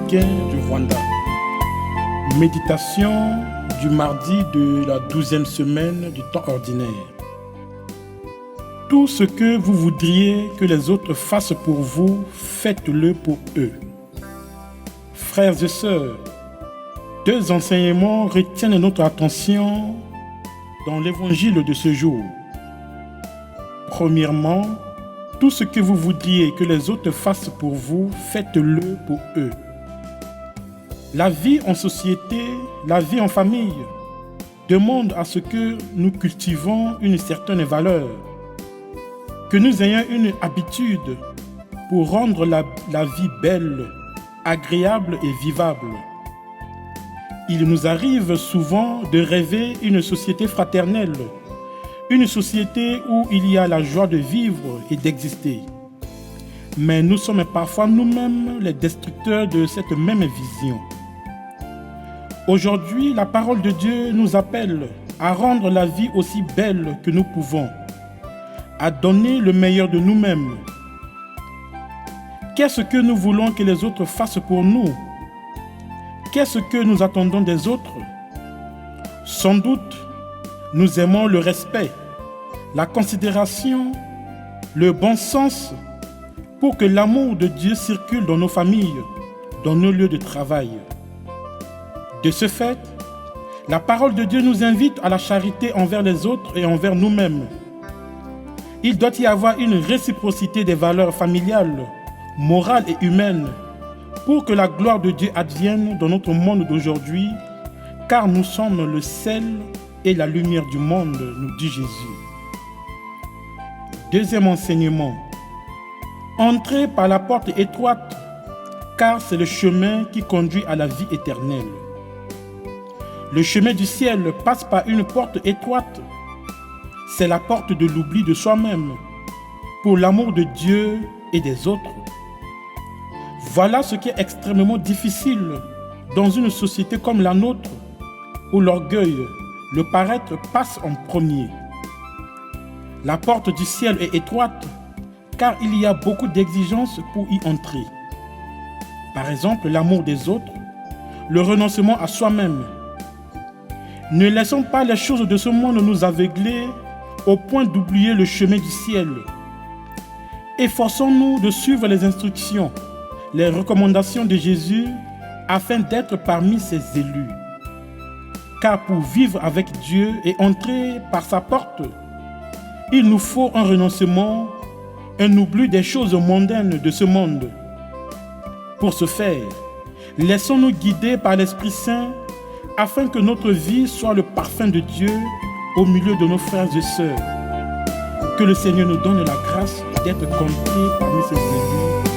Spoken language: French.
africain du Rwanda. Méditation du mardi de la 12e semaine du temps ordinaire. Tout ce que vous voudriez que les autres fassent pour vous, faites-le pour eux. Frères et sœurs, deux enseignements retiennent notre attention dans l'évangile de ce jour. Premièrement, tout ce que vous voudriez que les autres fassent pour vous, faites-le pour eux. La vie en société, la vie en famille, demande à ce que nous cultivons une certaine valeur, que nous ayons une habitude pour rendre la vie belle, agréable et vivable. Il nous arrive souvent de rêver une société fraternelle, une société où il y a la joie de vivre et d'exister. Mais nous sommes parfois nous-mêmes les destructeurs de cette même vision. Aujourd'hui, la parole de Dieu nous appelle à rendre la vie aussi belle que nous pouvons, à donner le meilleur de nous-mêmes. Qu'est-ce que nous voulons que les autres fassent pour nous? Qu'est-ce que nous attendons des autres? Sans doute, nous aimons le respect, la considération, le bon sens pour que l'amour de Dieu circule dans nos familles, dans nos lieux de travail. De ce fait, la parole de Dieu nous invite à la charité envers les autres et envers nous-mêmes. Il doit y avoir une réciprocité des valeurs familiales, morales et humaines pour que la gloire de Dieu advienne dans notre monde d'aujourd'hui, car nous sommes le sel et la lumière du monde, nous dit Jésus. Deuxième enseignement, entrez par la porte étroite, car c'est le chemin qui conduit à la vie éternelle. Le chemin du ciel passe par une porte étroite. C'est la porte de l'oubli de soi-même, pour l'amour de Dieu et des autres. Voilà ce qui est extrêmement difficile dans une société comme la nôtre, où l'orgueil, le paraître passe en premier. La porte du ciel est étroite, car il y a beaucoup d'exigences pour y entrer. Par exemple, l'amour des autres, le renoncement à soi-même. Ne laissons pas les choses de ce monde nous aveugler au point d'oublier le chemin du ciel. Efforçons-nous de suivre les instructions, les recommandations de Jésus afin d'être parmi ses élus. Car pour vivre avec Dieu et entrer par sa porte, il nous faut un renoncement, un oubli des choses mondaines de ce monde. Pour ce faire, laissons-nous guider par l'Esprit Saint afin que notre vie soit le parfum de Dieu au milieu de nos frères et sœurs. Que le Seigneur nous donne la grâce d'être compris parmi ses élus.